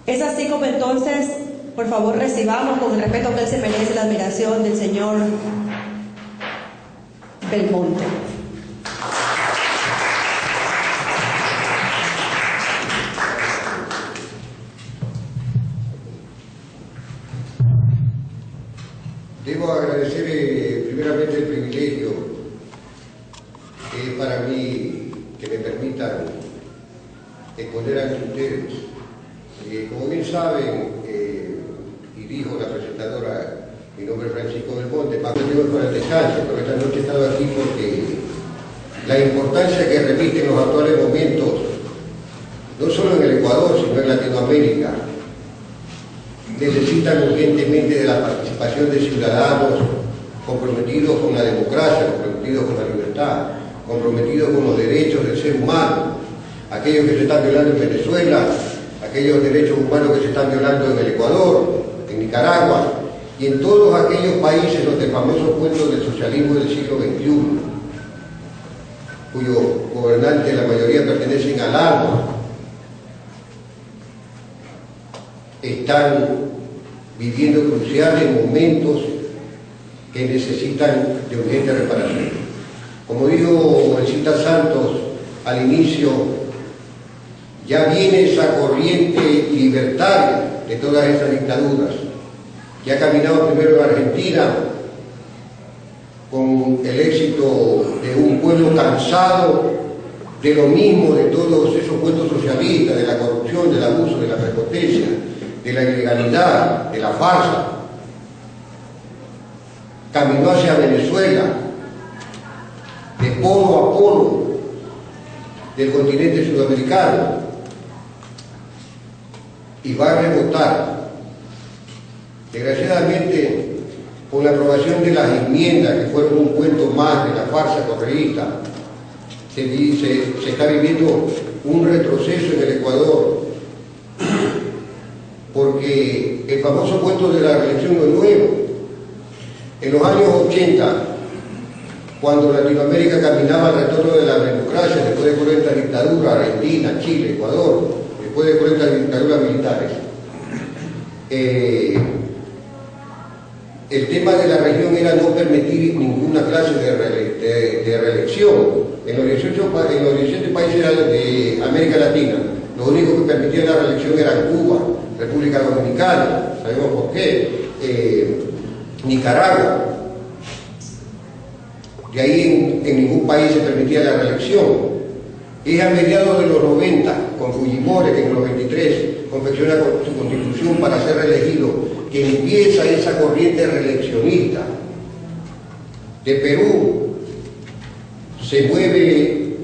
Es así como entonces, por favor, recibamos con el respeto que él se merece la admiración del señor Belmonte. Debo agradecer primeramente el privilegio que es para mí que me permitan exponer ante ustedes. Como bien saben, y dijo la presentadora, mi nombre es Francisco Belmonte, más que Dios para el descanso, pero esta noche he estado aquí porque la importancia que revisten los actuales momentos, no solo en el Ecuador, sino en Latinoamérica, necesitan urgentemente de la participación de ciudadanos comprometidos con la democracia, comprometidos con la libertad, comprometidos con los derechos del ser humano, aquellos que se están violando en Venezuela, aquellos derechos humanos que se están violando en el Ecuador, en Nicaragua y en todos aquellos países donde el famoso cuento del socialismo del siglo XXI, cuyos gobernantes la mayoría pertenecen al ALBA, están viviendo cruciales momentos que necesitan de urgente reparación. Como dijo Elcita Santos al inicio, ya viene esa corriente libertaria de todas esas dictaduras, que ha caminado primero en Argentina con el éxito de un pueblo cansado de lo mismo, de todos esos cuentos socialistas, de la corrupción, del abuso, de la prepotencia, de la ilegalidad, de la farsa. Caminó hacia Venezuela, de polo a polo del continente sudamericano, y va a rebotar. Desgraciadamente, con la aprobación de las enmiendas, que fueron un cuento más de la farsa correísta, se está viviendo un retroceso en el Ecuador, porque el famoso cuento de la reelección no es nuevo. En los años 80, cuando Latinoamérica caminaba al retorno de la democracia, después de 40 dictaduras, Argentina, Chile, Ecuador, después de 40 dictaduras militares, el tema de la región era no permitir ninguna clase de reelección. En los 17 países de América Latina, lo único que permitía la reelección era Cuba, República Dominicana, sabemos por qué, Nicaragua. De ahí en ningún país se permitía la reelección. Es a mediados de los 90, con Fujimori, que en los 93 confecciona su constitución para ser reelegido, que empieza esa corriente reeleccionista. De Perú se mueve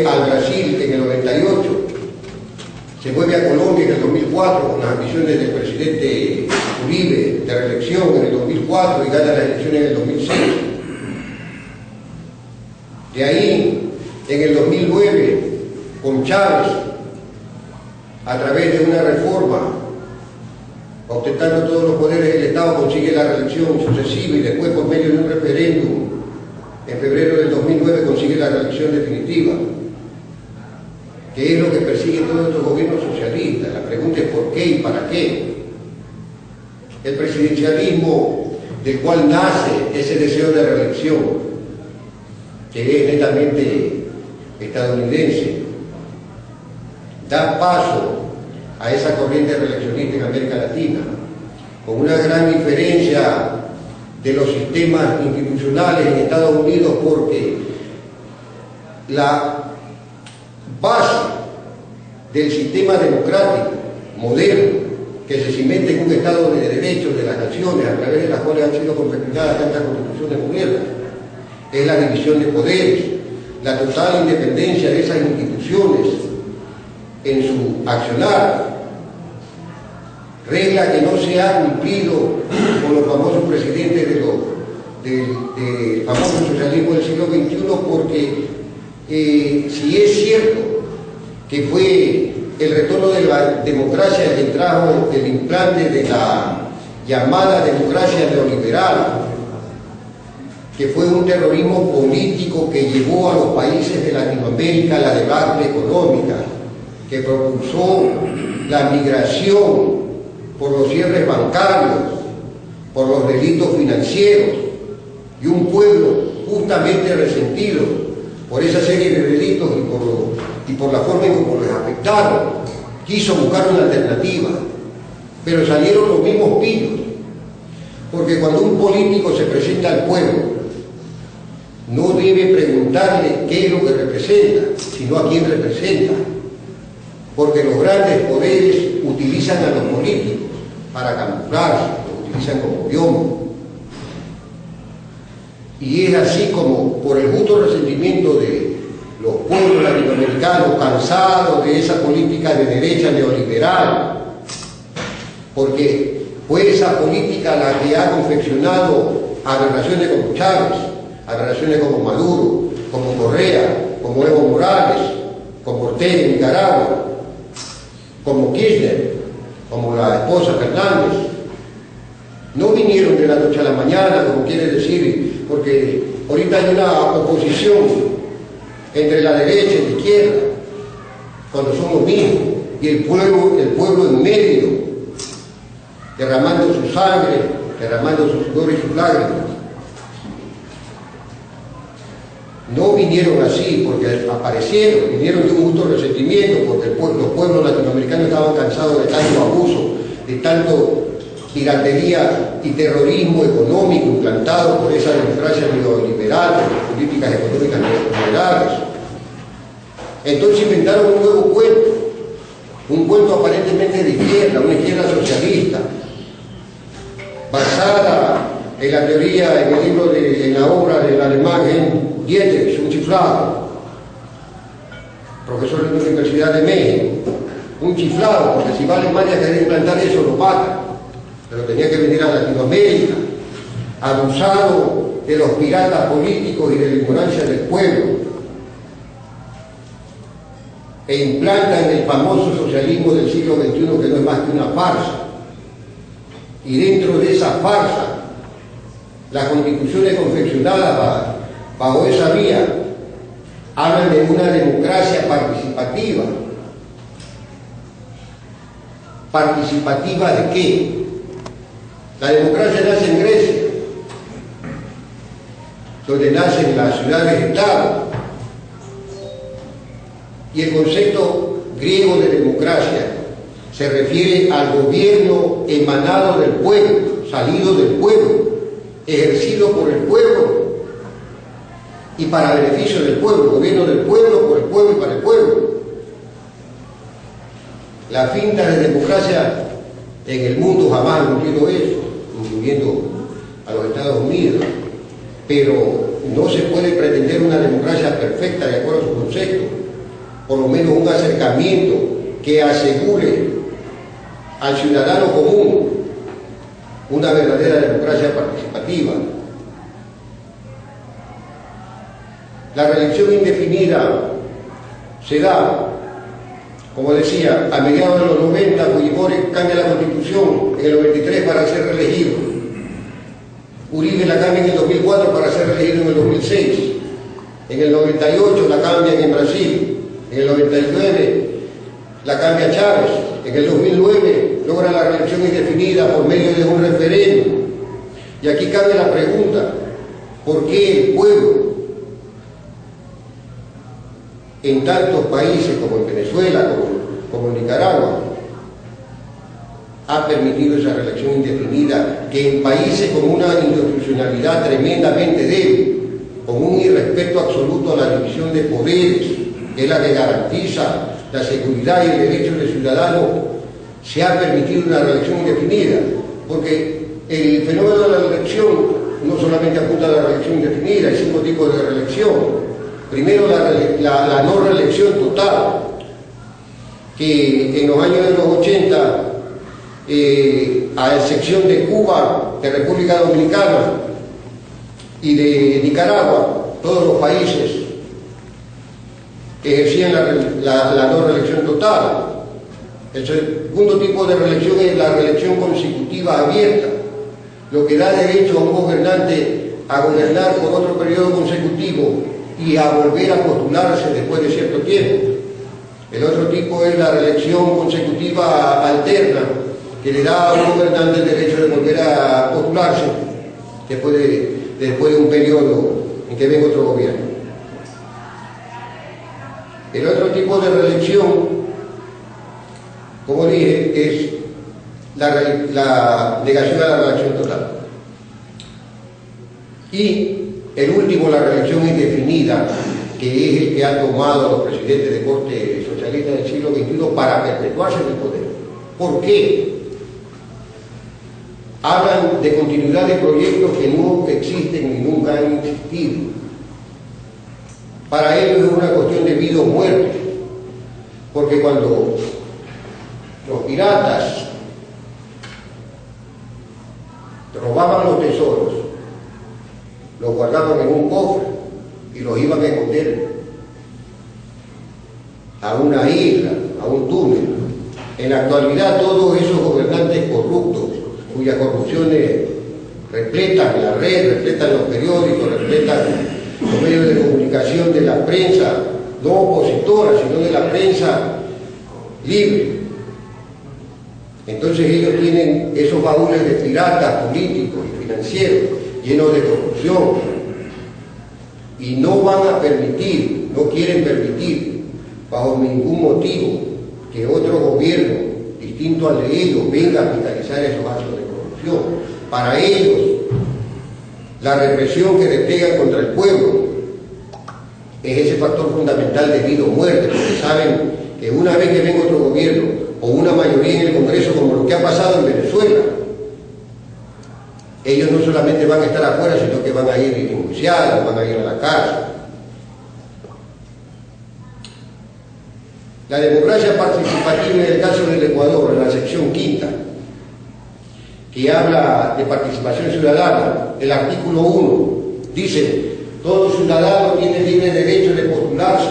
al Brasil en el 98, se mueve a Colombia en el 2004 con las ambiciones del presidente Uribe de reelección en el 2004 y gana las elecciones en el 2006. De ahí, en el 2009, con Chávez, a través de una reforma, ostentando todos los poderes del Estado, consigue la reelección sucesiva y después, por medio de un referéndum, en febrero del 2009 consigue la reelección definitiva, que es lo que persiguen todos estos gobiernos socialistas. La pregunta es ¿por qué y para qué? El presidencialismo del cual nace ese deseo de reelección, que es netamente estadounidense, da paso a esa corriente reeleccionista en América Latina, con una gran diferencia de los sistemas institucionales en Estados Unidos, porque la base del sistema democrático moderno, que se cimenta en un Estado de derechos de las naciones, a través de las cuales han sido confeccionadas tantas constituciones modernas, es la división de poderes, la total independencia de esas instituciones en su accionar, regla que no se ha cumplido con los famosos presidentes del famoso socialismo del siglo XXI, porque si es cierto que fue el retorno de la democracia el que trajo el implante de la llamada democracia neoliberal, que fue un terrorismo político que llevó a los países de Latinoamérica a la debacle económica, que propulsó la migración por los cierres bancarios, por los delitos financieros, y un pueblo justamente resentido por esa serie de delitos y por la forma en cómo les afectaron, quiso buscar una alternativa, pero salieron los mismos pillos, porque cuando un político se presenta al pueblo, no debe preguntarle qué es lo que representa, sino a quién representa, porque los grandes poderes utilizan a los políticos para camuflarse, los utilizan como biombo. Y es así como, por el justo resentimiento de los pueblos latinoamericanos cansados de esa política de derecha neoliberal, porque fue esa política la que ha confeccionado a relaciones como Chávez, a relaciones como Maduro, como Correa, como Evo Morales, como Ortega en Nicaragua, como Kirchner, como la esposa Fernández. No vinieron de la noche a la mañana, como quiere decir, porque ahorita hay una oposición entre la derecha y la izquierda, cuando son los mismos, y el pueblo en medio, derramando su sangre, derramando su sudor y sus lágrimas. No vinieron así porque aparecieron, vinieron de un justo resentimiento, porque los pueblos latinoamericanos estaban cansados de tanto abuso, de tanto piratería y terrorismo económico implantado por esa democracia neoliberal, por las políticas económicas neoliberales. Entonces inventaron un cuento aparentemente de izquierda, una izquierda socialista, basada en la teoría, en el libro, en la obra del alemán Dietrich, un chiflado, profesor de la Universidad de México, un chiflado, porque si va a Alemania a querer implantar eso, lo mata, pero tenía que venir a Latinoamérica, abusado de los piratas políticos y de la ignorancia del pueblo, e implantan el famoso socialismo del siglo XXI, que no es más que una farsa. Y dentro de esa farsa, las constituciones confeccionadas bajo esa vía hablan de una democracia participativa. ¿Participativa de qué? La democracia nace en Grecia, donde nacen las ciudades-estado, y el concepto griego de democracia se refiere al gobierno emanado del pueblo, salido del pueblo, ejercido por el pueblo y para beneficio del pueblo, gobierno del pueblo, por el pueblo y para el pueblo. La finta de democracia en el mundo jamás ha cumplido eso, incluyendo a los Estados Unidos, pero no se puede pretender una democracia perfecta de acuerdo a su concepto, por lo menos un acercamiento que asegure al ciudadano común una verdadera democracia participativa. La reelección indefinida se da, como decía, a mediados de los 90, Fujimori cambia la Constitución en el 93 para ser reelegido. Uribe la cambia en el 2004 para ser reelegido en el 2006. En el 98 la cambian en Brasil. En el 99 la cambia Chávez. En el 2009 logra la reelección indefinida por medio de un referéndum. Y aquí cabe la pregunta, ¿por qué el pueblo en tantos países como en Venezuela, como en Nicaragua, ha permitido esa reelección indefinida, que en países con una institucionalidad tremendamente débil, con un irrespeto absoluto a la división de poderes, que es la que garantiza la seguridad y el derecho del ciudadano, se ha permitido una reelección indefinida? Porque el fenómeno de la reelección no solamente apunta a la reelección indefinida, hay 5 tipos de reelección. Primero, la no reelección total, que en los años de los 80, a excepción de Cuba, de República Dominicana y de Nicaragua, todos los países ejercían la no reelección total. El segundo tipo de reelección es la reelección consecutiva abierta, lo que da derecho a un gobernante a gobernar por otro periodo consecutivo y a volver a postularse después de cierto tiempo. El otro tipo es la reelección consecutiva alterna, que le da a un gobernante el derecho de volver a postularse después de un periodo en que venga otro gobierno. El otro tipo de reelección, como dije, es la negación a la reelección total. Y el último, la reelección indefinida, que es el que han tomado los presidentes de corte socialista del siglo XXI para perpetuarse en el poder. ¿Por qué? Hablan de continuidad de proyectos que no existen y nunca han existido. Para ellos es una cuestión de vida o muerte, porque cuando los piratas robaban los tesoros, los guardaban en un cofre y los iban a esconder a una isla, a un túnel. En la actualidad todos esos gobernantes corruptos, cuyas corrupciones repletan la red, repletan los periódicos, repletan los medios de comunicación de la prensa, no opositora, sino de la prensa libre. Entonces ellos tienen esos baúles de piratas políticos y financieros llenos de corrupción y no van a permitir, no quieren permitir bajo ningún motivo que otro gobierno distinto al de ellos venga a capitalizar esos actos de corrupción. Para ellos, la represión que despegan contra el pueblo es ese factor fundamental de vida o muerte, porque saben que una vez que venga otro gobierno o una mayoría en el Congreso, como lo que ha pasado en Venezuela, ellos no solamente van a estar afuera, sino que van a ir enjuiciados, van a ir a la cárcel. La democracia participativa en el caso del Ecuador, en la sección quinta, que habla de participación ciudadana, el artículo 1 dice: todo ciudadano tiene libre derecho de postularse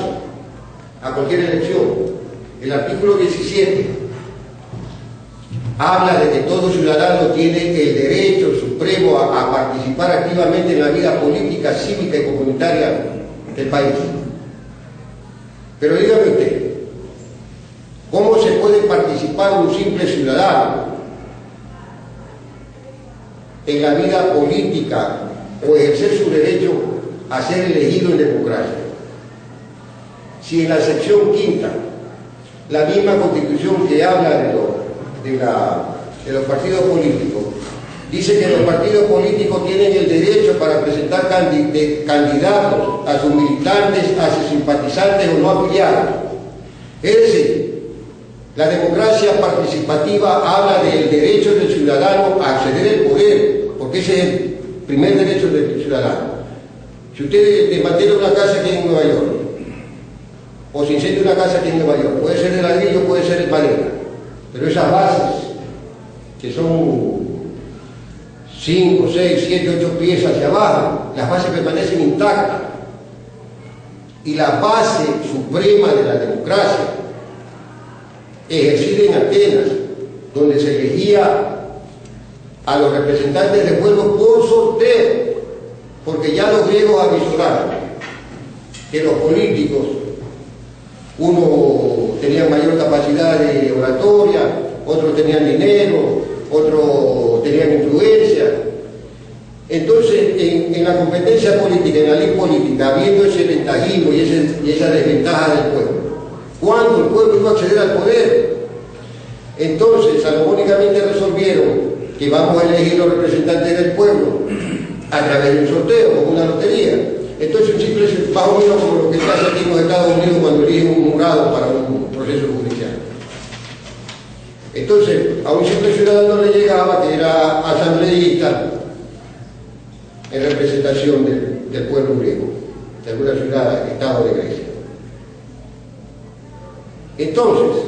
a cualquier elección. El artículo 17 habla de que todo ciudadano tiene el derecho supremo a participar activamente en la vida política, cívica y comunitaria del país. Pero dígame usted, ¿cómo se puede participar un simple ciudadano en la vida política o ejercer su derecho a ser elegido en democracia? Si en la sección quinta, la misma Constitución que habla de los partidos políticos, dice que los partidos políticos tienen el derecho para presentar candidatos a sus militantes, a sus simpatizantes o no afiliados. Es decir, la democracia participativa habla del derecho del ciudadano a acceder al poder, porque ese es el primer derecho del ciudadano. Si usted mantiene una casa aquí en Nueva York, o se incendia una casa aquí en Nueva York, puede ser de ladrillo, puede ser de madera, pero esas bases, que son 5, 6, 7, 8 pies hacia abajo, las bases permanecen intactas. Y la base suprema de la democracia, ejercida en Atenas, donde se elegía a los representantes del pueblo por sorteo, porque ya los griegos avisoraron que los políticos, unos tenían mayor capacidad de oratoria, otros tenían dinero, otros tenían influencia. Entonces, en la competencia política, en la ley política, habiendo ese ventajismo y esa desventaja del pueblo, ¿cuándo el pueblo iba a acceder al poder? Entonces, salomónicamente resolvieron que vamos a elegir los representantes del pueblo a través de un sorteo, como una lotería. Entonces, un simple, más o menos como lo que pasa aquí en los Estados Unidos cuando eligen un jurado para un proceso judicial. Entonces, a un simple ciudadano le llegaba que era asambleísta en representación del pueblo griego, de alguna ciudad, estado de Grecia. Entonces,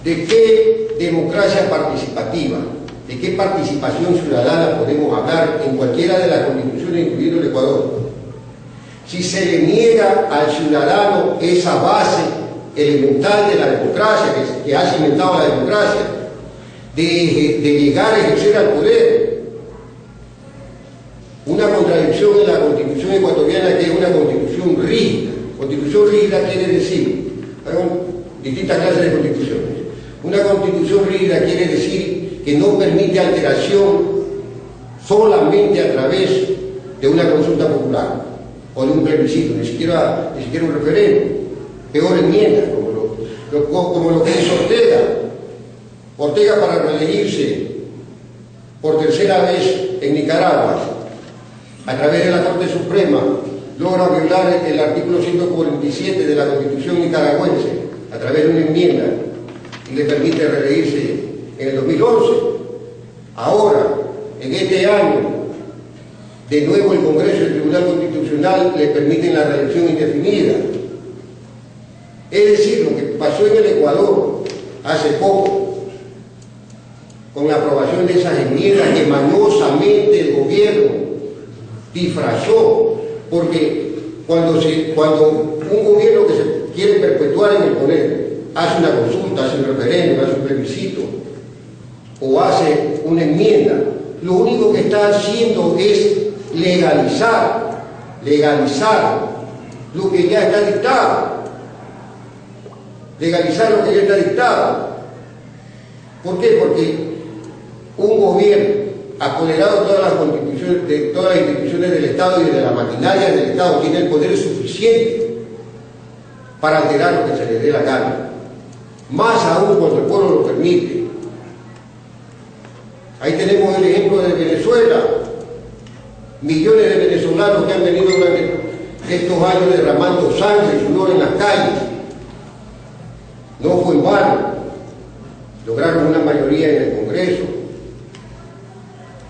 ¿de qué democracia participativa, de qué participación ciudadana podemos hablar en cualquiera de las constituciones, incluido el Ecuador, si se le niega al ciudadano esa base elemental de la democracia, que ha cimentado la democracia, de llegar a ejercer al poder? Una contradicción en la Constitución ecuatoriana, que es una constitución rígida, Constitución rígida quiere decir, hay distintas clases de constituciones. Una constitución rígida quiere decir que no permite alteración solamente a través de una consulta popular o de un plebiscito, ni siquiera un referéndum, peor enmienda, como lo que hizo Ortega. Ortega, para reelegirse por tercera vez en Nicaragua, a través de la Corte Suprema, logra violar el artículo 147 de la Constitución nicaragüense a través de una enmienda y le permite reelegirse en el 2011. Ahora, en este año, de nuevo el Congreso y el Tribunal Constitucional le permiten la reelección indefinida. Es decir, lo que pasó en el Ecuador hace poco, con la aprobación de esas enmiendas que mañosamente el gobierno disfrazó, porque cuando un gobierno que se quiere perpetuar en el poder hace una consulta, hace un referéndum, hace un plebiscito o hace una enmienda, lo único que está haciendo es legalizar lo que ya está dictado. Legalizar lo que ya está dictado. ¿Por qué? Porque un gobierno apoderado de todas las instituciones del Estado y de la maquinaria del Estado tiene el poder suficiente para alterar lo que se le dé la gana, más aún cuando el pueblo lo permite. Ahí tenemos el ejemplo de Venezuela, millones de venezolanos que han venido durante estos años derramando sangre y sudor en las calles. No fue en vano, lograron una mayoría en el Congreso.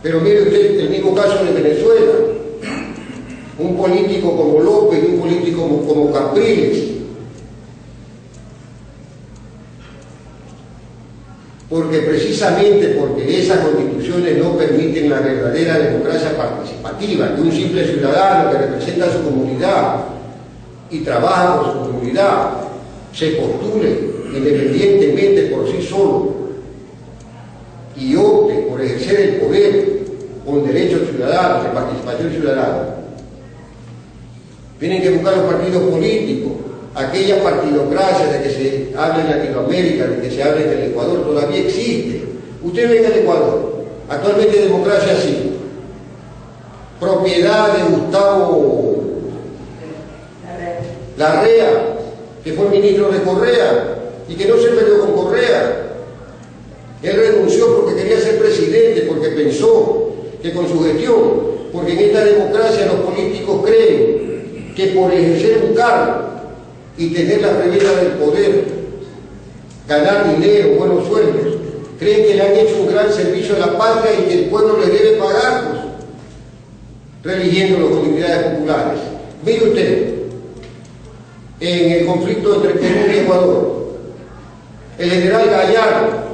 Pero mire usted el mismo caso de Venezuela, un político como López y un político como Capriles, precisamente porque esas constituciones no permiten la verdadera democracia participativa, que un simple ciudadano que representa a su comunidad y trabaja por su comunidad se postule independientemente por sí solo y opte por ejercer el poder con derechos ciudadanos, de participación ciudadana. Tienen que buscar los partidos políticos, aquellas partidocracias de que se habla en Latinoamérica, de que se habla en el Ecuador, todavía existe. Usted ve en el Ecuador, actualmente democracia sí, propiedad de Gustavo Larrea, que fue ministro de Correa y que no se peleó con Correa. Él renunció porque quería ser presidente, porque pensó que con su gestión, porque en esta democracia los políticos creen que por ejercer un cargo y tener la prebenda del poder, ganar dinero, buenos sueldos, creen que le han hecho un gran servicio a la patria y que el pueblo les debe pagar, religiéndolo con dignidades populares. Mire usted, en el conflicto entre Perú y Ecuador, el general Gallardo,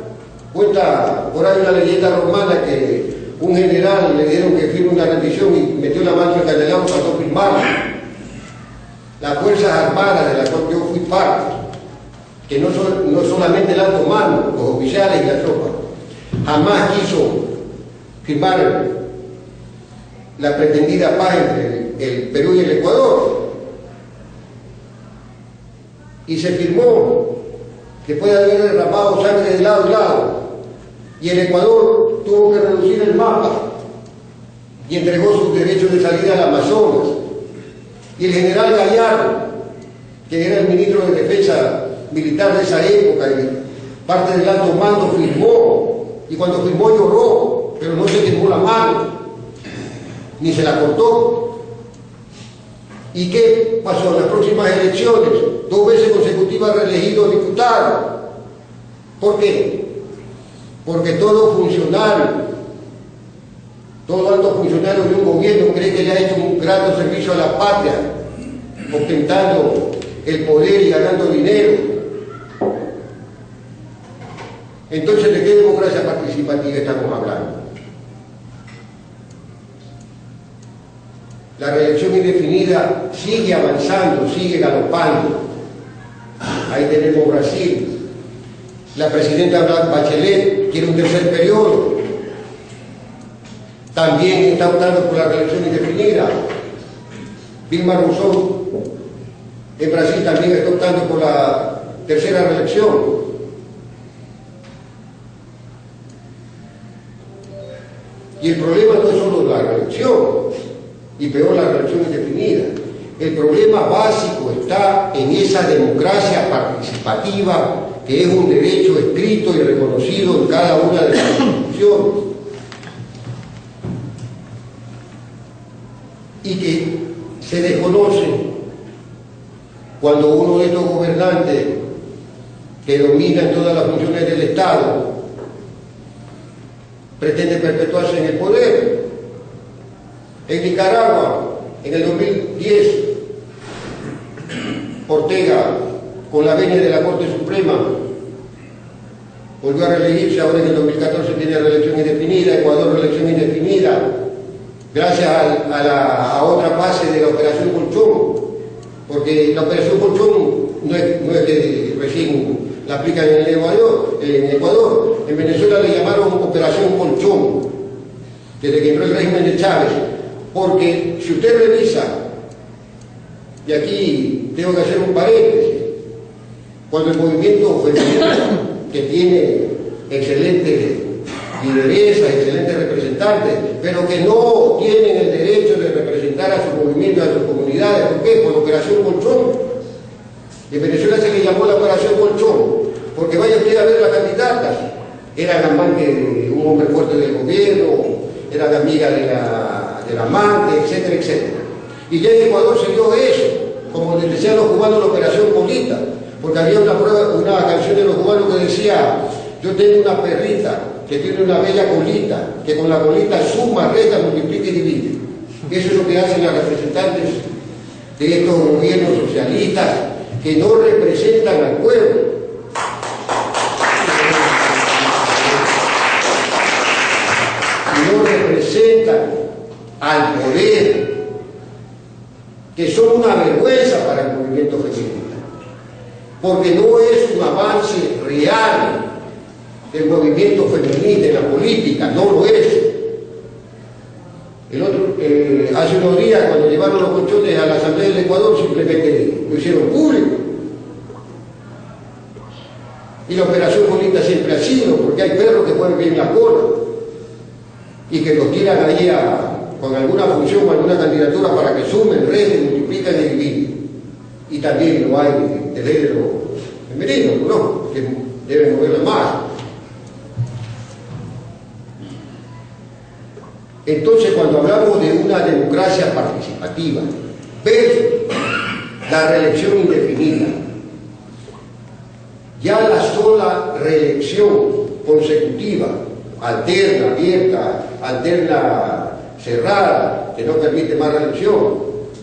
cuenta por ahí una leyenda romana que un general le dieron que firme una rendición y metió la mano en el candelabro para no firmarlo. Las Fuerzas Armadas de las cuales yo fui parte, que no solamente el alto mando, los oficiales y la tropa, jamás quiso firmar la pretendida paz entre el Perú y el Ecuador. Y se firmó después de haber derramado sangre de lado y lado. Y el Ecuador tuvo que reducir el mapa y entregó sus derechos de salida al Amazonas. Y el general Gallardo, que era el ministro de Defensa Militar de esa época y parte del alto mando, firmó. Y cuando firmó lloró, pero no se quemó la mano, ni se la cortó. ¿Y qué pasó? En las próximas elecciones, 2 veces consecutivas reelegido diputado. ¿Por qué? Porque todo funcionario, todo alto funcionario de un gobierno cree que le ha hecho un grato servicio a la patria, ostentando el poder y ganando dinero. Entonces, ¿de qué democracia participativa estamos hablando? La reelección indefinida sigue avanzando, sigue galopando. Ahí tenemos Brasil. La presidenta Bachelet quiere un tercer periodo. También está optando por la reelección indefinida. Dilma Rousseff En Brasil también está optando por la tercera reelección. Y el problema no es solo la reelección, y peor la reelección indefinida. El problema básico está en esa democracia participativa que es un derecho escrito y reconocido en cada una de las constituciones. Y que se desconoce cuando uno de estos gobernantes que dominan todas las funciones del Estado pretende perpetuarse en el poder. En Nicaragua, en el 2010, Ortega, con la venia de la Corte Suprema, volvió a reelegirse. Ahora en el 2014 tiene reelección indefinida. Ecuador, reelección indefinida, gracias a otra fase de la Operación Colchón, porque la Operación Colchón no es que recién la aplican en Ecuador. En Venezuela le llamaron Operación Colchón, desde que entró el régimen de Chávez, porque si usted revisa, y aquí tengo que hacer un paréntesis, cuando el movimiento femenino, que tiene excelentes lideresas, excelentes representantes, pero que no tienen el derecho de representar a su movimiento, a sus comunidades. ¿Por qué? Por la Operación Colchón. En Venezuela se le llamó la Operación Colchón, porque vaya usted a ver las candidatas, eran amantes de un hombre fuerte del gobierno, eran amigas de la amante, etcétera, etcétera. Y ya en Ecuador se dio eso, como les decían los cubanos, la Operación Colita, porque había una canción de los cubanos que decía: yo tengo una perrita que tiene una bella colita, que con la colita suma, resta, multiplica y divide. Eso es lo que hacen las representantes de estos gobiernos socialistas que no representan al pueblo. Que no representan al poder, que son una vergüenza para el movimiento feminista, porque no es un avance real del movimiento feminista en la política, no lo es. Hace unos días, cuando llevaron los colchones a la Asamblea del Ecuador, simplemente lo hicieron público. Y la Operación Colita siempre ha sido, porque hay perros que ponen bien la cola y que los tiran ahí con alguna función o alguna candidatura para que sumen, resten, multiplican y dividen. Y también lo hay del género femenino, ¿no? Que deben moverla más. Entonces, cuando hablamos de una democracia participativa versus la reelección indefinida, ya la sola reelección consecutiva, alterna, abierta, alterna, cerrada, que no permite más reelección,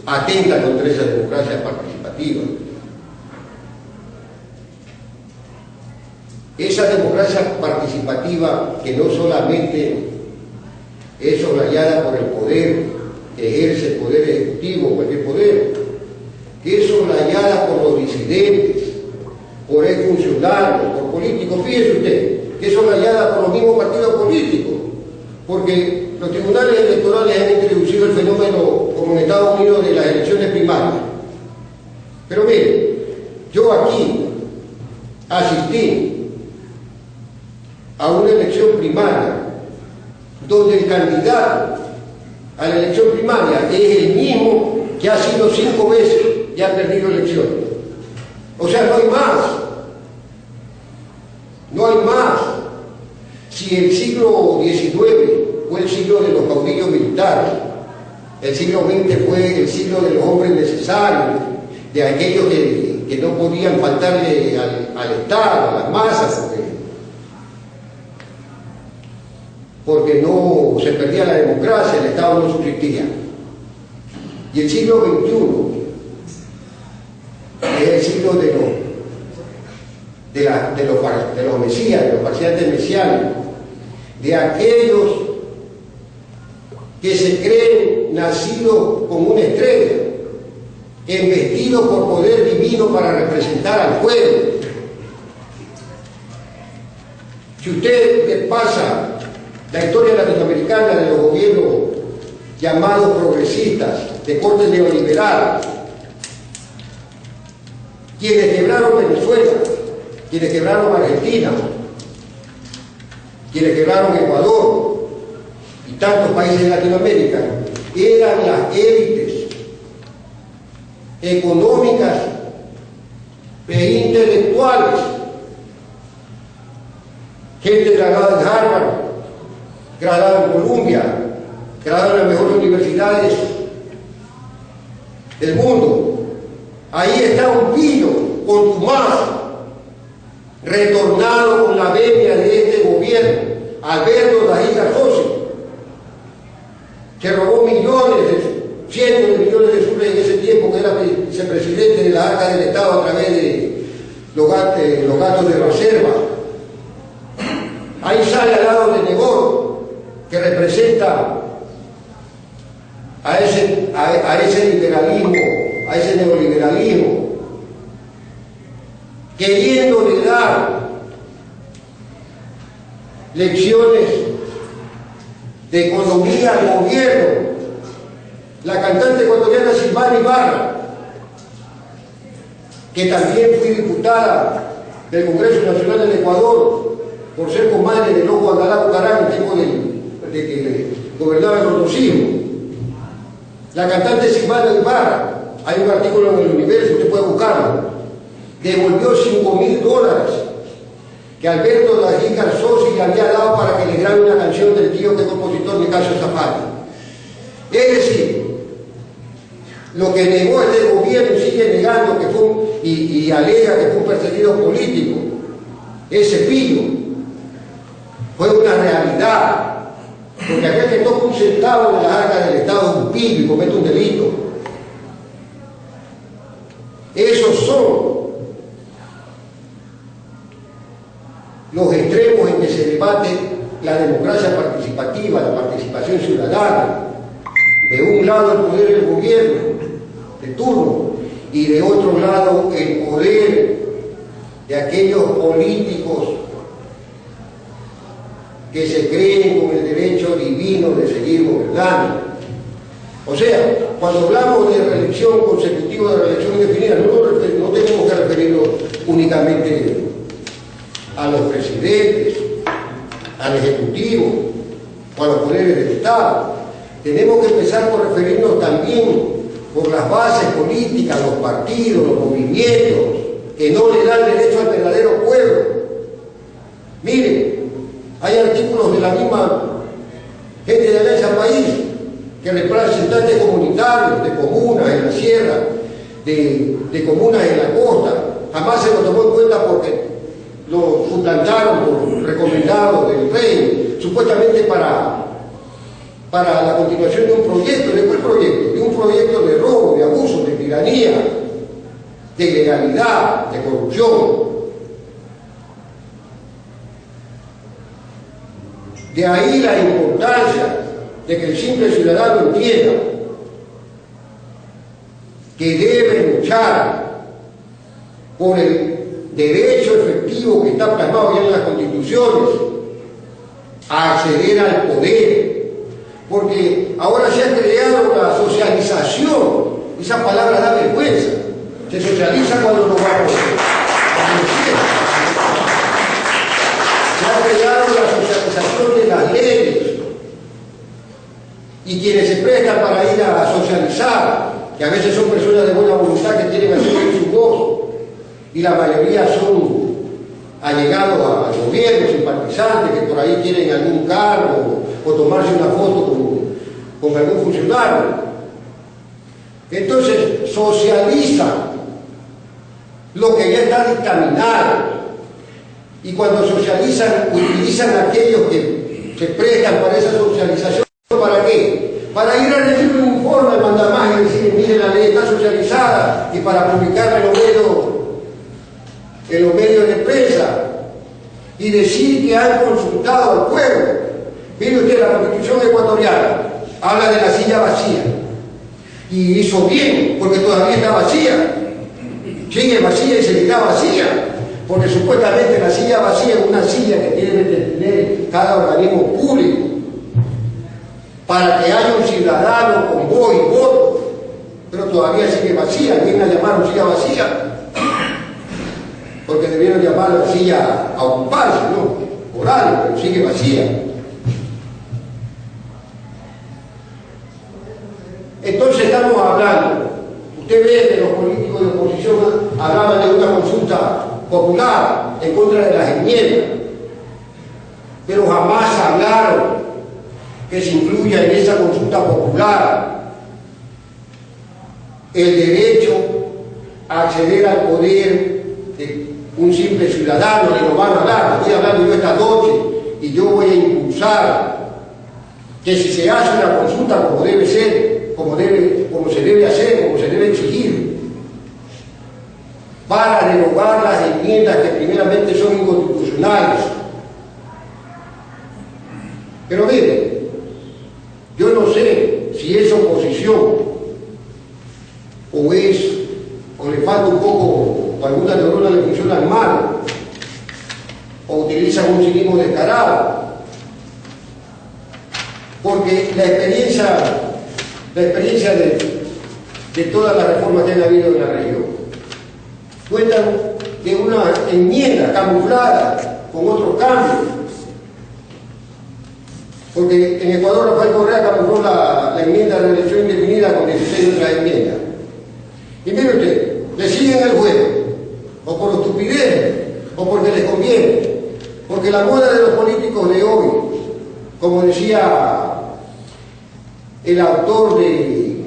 atenta contra esa democracia participativa. Esa democracia participativa que no solamente es soslayada por el poder, que ejerce el poder ejecutivo, cualquier poder, que es soslayada por los disidentes, por exfuncionarios, por políticos. Fíjese usted, que es soslayada por los mismos partidos políticos, porque los tribunales electorales han introducido el fenómeno, como en Estados Unidos, de las elecciones primarias. Pero mire, yo aquí asistí a una elección primaria donde el candidato a la elección primaria es el mismo que ha sido 5 veces y ha perdido elecciones. O sea, no hay más. No hay más. Si el siglo XIX fue el siglo de los caudillos militares, el siglo XX fue el siglo de los hombres necesarios, de aquellos que no podían faltarle al Estado, a las masas, porque no se perdía la democracia, el Estado no subsistía. Y el siglo XXI es el siglo de los mesías, de los pacientes mesiánicos, de aquellos que se creen nacidos con una estrella, embestidos por poder divino para representar al pueblo. Si usted le pasa la historia latinoamericana de los gobiernos llamados progresistas, de corte neoliberal, quienes quebraron Venezuela, quienes quebraron Argentina, quienes quebraron Ecuador y tantos países de Latinoamérica, eran las élites económicas e intelectuales, gente graduada en Harvard, graduada en Columbia, graduada en las mejores universidades del mundo. Ahí está un pillo contumaz, retornado con la venia de este gobierno, Alberto Dají Garzosi, que robó cientos de millones de soles en ese tiempo, que era vicepresidente de la Arca del Estado a través de los gastos de reserva. Ahí sale al lado de Nebot, que representa a ese liberalismo, a ese neoliberalismo, queriéndole dar lecciones de economía al gobierno. La cantante ecuatoriana Silvana Ibarra, que también fue diputada del Congreso Nacional del Ecuador por ser comadre del loco Andalá Bucarán, el tiempo de que gobernaba el Rotosío. La cantante Silvana Ibarra, hay un artículo en El Universo, usted puede buscarlo, devolvió $5.000 que Alberto Dají Garzosi le había dado para que le grabe una canción del tío que es compositor Nicasio Zapata. Es decir, lo que negó este gobierno y sigue negando que fue y alega que fue un perseguido político, ese pillo, fue una realidad. Porque aquel que toca un centavo de la arca del Estado es un pillo y comete un delito. Esos son los extremos en que se debate la democracia participativa, la participación ciudadana. De un lado el poder del gobierno de turno y de otro lado el poder de aquellos políticos que se creen con el derecho divino de seguir gobernando. O sea, cuando hablamos de reelección consecutiva, de reelección indefinida, no tenemos que referirnos únicamente a los presidentes, al Ejecutivo o a los poderes del Estado. Tenemos que empezar por referirnos también por las bases políticas, los partidos, los movimientos que no le dan derecho al verdadero pueblo. Miren, hay artículos de la misma gente de Alianza País, que representantes comunitarios de comunas en la sierra, de comunas en la costa, jamás se lo tomó en cuenta porque lo suplantaron por recomendados del rey, supuestamente para la continuación de un proyecto. ¿De cuál proyecto? De un proyecto de robo, de abuso, de tiranía, de ilegalidad, de corrupción. De ahí la importancia de que el simple ciudadano entienda que debe luchar por el derecho efectivo que está plasmado ya en las constituciones a acceder al poder. Porque ahora se ha creado la socialización, esa palabra da vergüenza, se socializa cuando no va a poder. Se ha creado la socialización de las leyes y quienes se prestan para ir a socializar, que a veces son personas de buena voluntad que quieren hacer su voz, y la mayoría son allegados al gobierno, simpatizantes, que por ahí quieren algún cargo o tomarse una foto con algún funcionario. Entonces socializan lo que ya está dictaminado, y cuando socializan utilizan a aquellos que se prestan para esa socialización. ¿Para qué? Para ir a recibir un informe al mandamás y decir, mire, la ley está socializada, y para publicarla en los medios de prensa y decir que han consultado al pueblo. Mire usted, la Constitución ecuatoriana habla de la silla vacía, y hizo bien, porque todavía está vacía, sigue vacía y seguirá vacía, porque supuestamente la silla vacía es una silla que tiene que tener cada organismo público para que haya un ciudadano con voz y voto, pero todavía sigue vacía. Vienen a llamar silla vacía. porque debieron llamarla así a ocuparse, ¿no? Por algo, pero sigue vacía. Entonces estamos hablando, usted ve que los políticos de oposición hablaban de una consulta popular en contra de las enmiendas, pero jamás hablaron que se incluya en esa consulta popular el derecho a acceder al poder de un simple ciudadano. Y lo van a hablar, estoy hablando yo esta noche, y yo voy a impulsar que si se hace una consulta como debe ser, como se debe hacer, como se debe exigir, para derogar las enmiendas que primeramente son inconstitucionales. Pero mire, yo no sé si es oposición o le falta un poco, o algunas neuronas le funcionan mal, o utilizan un cinismo descarado, porque la experiencia de todas las reformas que han habido en la región cuentan de una enmienda camuflada con otros cambios, porque en Ecuador Rafael Correa camufló la enmienda de reelección indefinida con 16 otras enmiendas. Y mire usted, le siguen el juego, o por estupidez, o porque les conviene, porque la moda de los políticos de hoy, como decía el autor del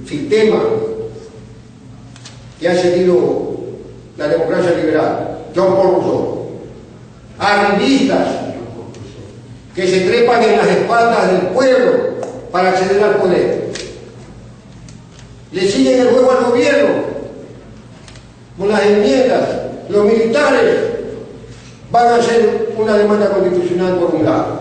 sistema que ha seguido la democracia liberal, John Paul Rousseau, arribistas que se trepan en las espaldas del pueblo para acceder al poder. Le siguen el juego al gobierno con las enmiendas. Los militares van a hacer una demanda constitucional por un lado,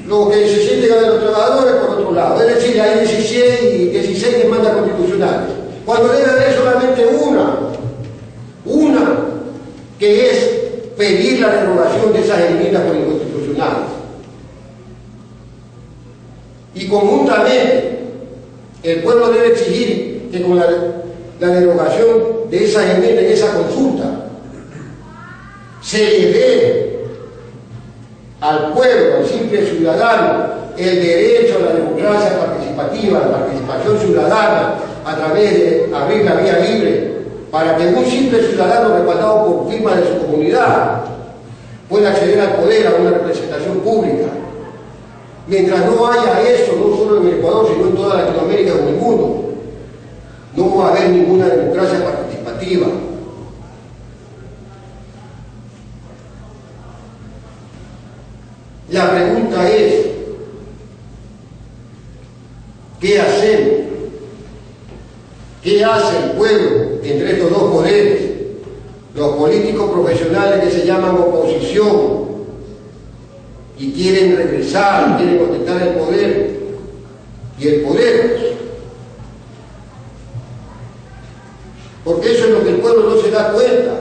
los que se sienten a los trabajadores por otro lado. Es decir, hay 16 demandas constitucionales, cuando debe haber solamente una que es pedir la derogación de esas enmiendas por inconstitucionales. Y conjuntamente el pueblo debe exigir que con la derogación de esas enmiendas y esa consulta se le dé al pueblo, al simple ciudadano, el derecho a la democracia participativa, a la participación ciudadana, a través de abrir la vía libre, para que un simple ciudadano respaldado por firma de su comunidad pueda acceder al poder, a una representación pública. Mientras no haya eso, no solo en Ecuador, sino en toda Latinoamérica o en el mundo, no va a haber ninguna democracia participativa. La pregunta es, ¿qué hacemos? ¿Qué hace el pueblo entre estos dos poderes? Los políticos profesionales que se llaman oposición y quieren regresar, quieren ostentar el poder, y el poder. Porque eso es lo que el pueblo no se da cuenta.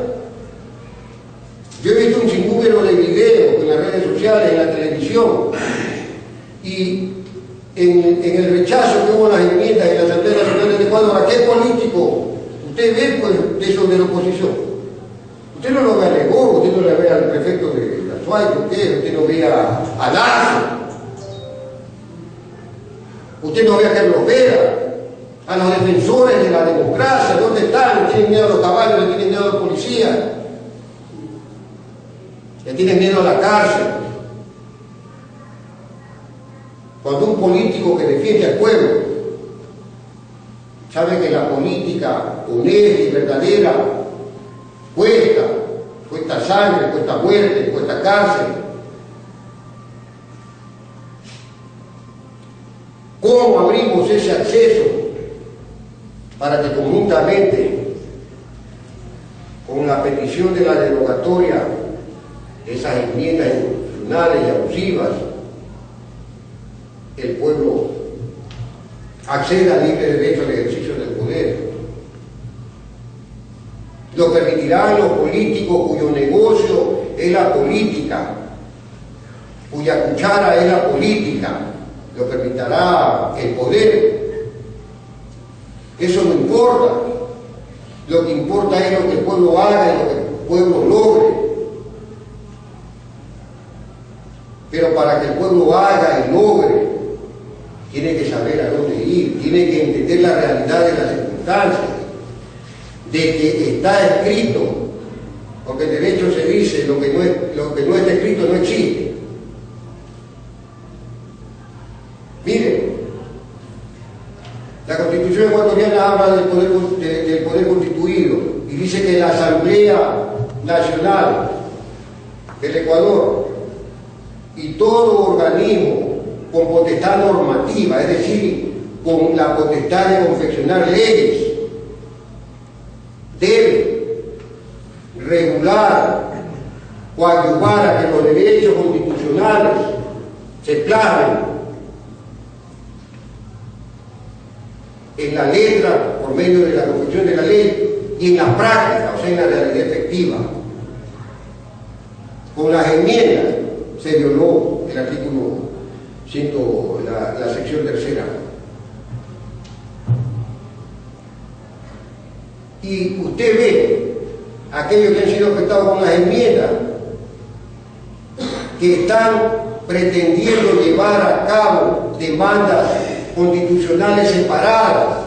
Yo he visto un sinnúmero de videos en las redes sociales, en la televisión, y en el rechazo que hubo a las enmiendas en la Asamblea Nacional de Ecuador, ¿a qué político usted ve pues, de esos de la oposición? Usted no lo ve a Legó, usted no lo ve al prefecto de la SUAY, usted no ve a Lazo, usted no ve a Carlos Vera, a los defensores de la democracia. ¿Dónde están? ¿Le tienen miedo a los caballos? ¿Le tienen miedo a los policías? ¿Le tienen miedo a la cárcel? Cuando un político que defiende al pueblo sabe que la política honesta y verdadera cuesta sangre, cuesta muerte, cuesta cárcel. ¿Cómo abrimos ese acceso para que conjuntamente con la petición de la derogatoria de esas enmiendas inconstitucionales y abusivas, el pueblo acceda al libre derecho al ejercicio del poder? Lo permitirán los políticos cuyo negocio es la política, cuya cuchara es la política. Lo permitirá el poder. Eso no importa. Lo que importa es lo que el pueblo haga y lo que el pueblo logre. Pero para que el pueblo haga y logre, tiene que saber a dónde ir, tiene que entender la realidad de las circunstancias, de que está escrito, porque en derecho se dice lo que no está escrito no existe. Miren, la Constitución ecuatoriana habla del poder constituido y dice que la Asamblea Nacional del Ecuador y todo organismo con potestad normativa, es decir, con la potestad de confeccionar leyes, debe regular, coadyuvar a que los derechos constitucionales se plasmen en la letra por medio de la confección de la ley y en la práctica, o sea, en la realidad efectiva. Con las enmiendas se violó el artículo 100, la sección tercera. Y usted ve aquellos que han sido afectados con las enmiendas que están pretendiendo llevar a cabo demandas constitucionales separadas,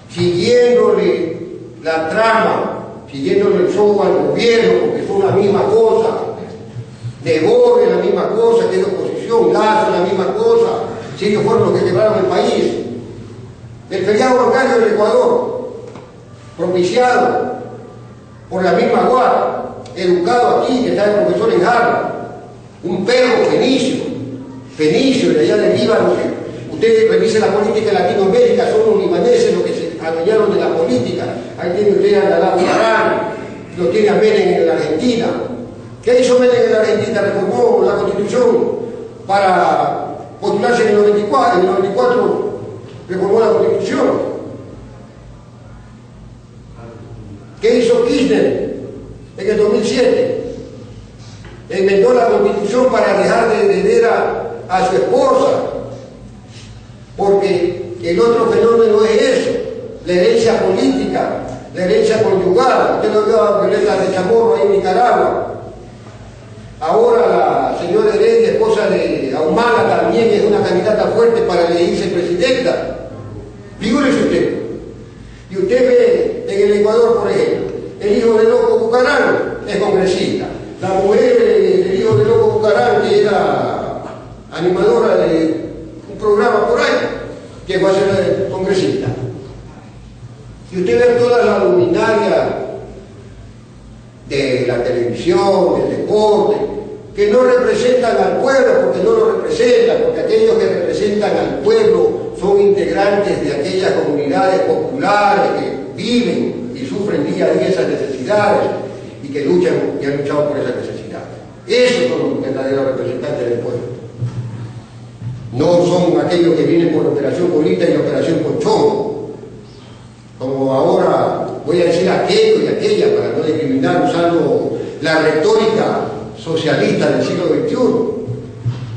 siguiéndole la trama, siguiéndole el show al gobierno, porque son la misma cosa. Devore la misma cosa que la oposición, Lazo la misma cosa, si ellos fueron los que quebraron el país. El feriado bancario del Ecuador, propiciado por la misma guarda, educado aquí, que está el profesor en Harvard, un perro fenicio de allá del Líbano. Usted revise la política en Latinoamérica, son los libaneses los que se adueñaron de la política. Ahí tiene usted a Nadal Bucaram, lo tiene a Menem en la Argentina. ¿Qué hizo Menem en la Argentina? Reformó la Constitución para postularse en el 94. En el 94 reformó la Constitución. ¿Qué hizo Kirchner en el 2007? Enmendó la Constitución para dejar de heredera a su esposa, porque el otro fenómeno es eso, la herencia política, la herencia conyugal. Usted lo vio a Violeta de Chamorro ahí en Nicaragua. Ahora la señora Heredia, esposa de Ahumada, también es una candidata fuerte para elegirse presidenta. Figúrese usted. Y usted ve en el Ecuador, por ejemplo, el hijo de Loco Bucaram es congresista. La mujer del hijo de Loco Bucaram, que era animadora de un programa por ahí, que va a ser congresista. Y usted ve toda la luminaria de la televisión, del deporte, que no representan al pueblo, porque no lo representan, porque aquellos que representan al pueblo son integrantes de aquellas comunidades populares que viven y sufren día a día esas necesidades y que luchan y han luchado por esas necesidades. Esos son los verdaderos representantes del pueblo. No son aquellos que vienen por la operación Bolita y la operación Colchón, como ahora voy a decir aquello y aquella para no discriminar, usando la retórica socialista del siglo XXI,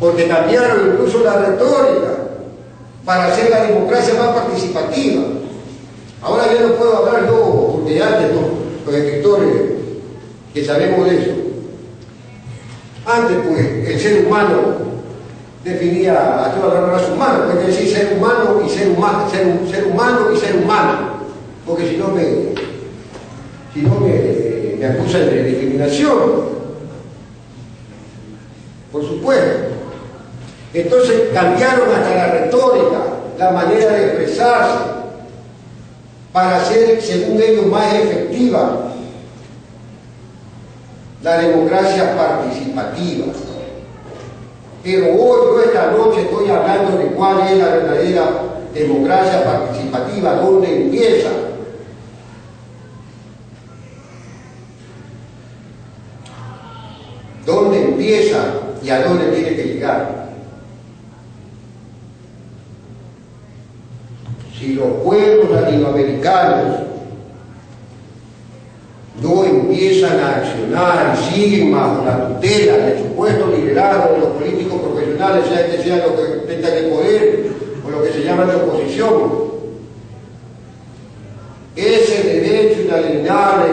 porque cambiaron incluso la retórica para hacer la democracia más participativa. Ahora ya no puedo hablar yo, porque antes los escritores que sabemos de eso, antes pues el ser humano definía a toda la raza humana, hay que decir ser humano y ser humano, ser humano y ser humano, porque si no me acusan de discriminación, por supuesto. Entonces cambiaron hasta la retórica, la manera de expresarse, para hacer, según ellos, más efectiva la democracia participativa. Pero hoy, yo esta noche, estoy hablando de cuál es la verdadera democracia participativa, dónde empieza. ¿Dónde empieza y a dónde tiene que llegar? Si los pueblos latinoamericanos no empiezan a accionar y siguen bajo la tutela del supuesto liderazgo de los políticos profesionales, sea que sean los que tengan el poder o lo que se llama la oposición, ese derecho inalienable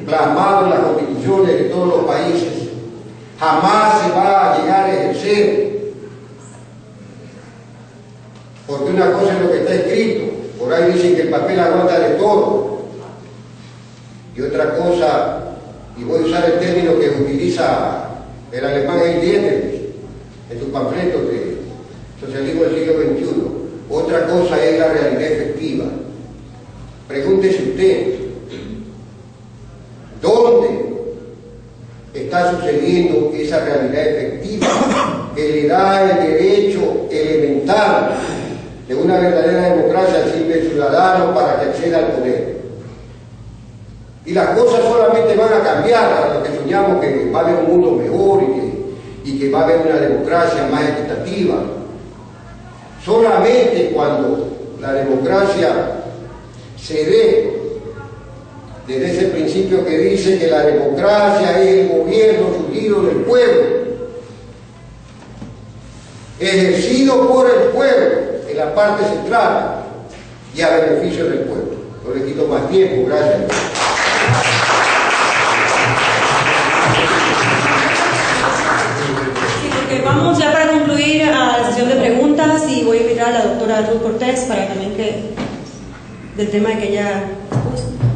plasmado en las constituciones de todos los países jamás se va a llegar a ejercer. Porque una cosa es lo que está escrito, por ahí dicen que el papel aguanta de todo, y otra cosa, y voy a usar el término que utiliza el alemán Heinrich en sus panfletos de socialismo del siglo XXI, otra cosa es la realidad efectiva. Pregúntese usted, ¿dónde está sucediendo esa realidad efectiva que le da el derecho elemental de una verdadera democracia al simple ciudadano para que acceda al poder? Y las cosas solamente van a cambiar para los que soñamos que va a haber un mundo mejor y que va a haber una democracia más equitativa. Solamente cuando la democracia se dé desde ese principio que dice que la democracia es el gobierno surgido del pueblo, ejercido por el pueblo en la parte central y a beneficio del pueblo. No le quito más tiempo, gracias. Sí, porque vamos ya para concluir a la sesión de preguntas y voy a invitar a la doctora Ruth Cortés para también que del tema que ella puso.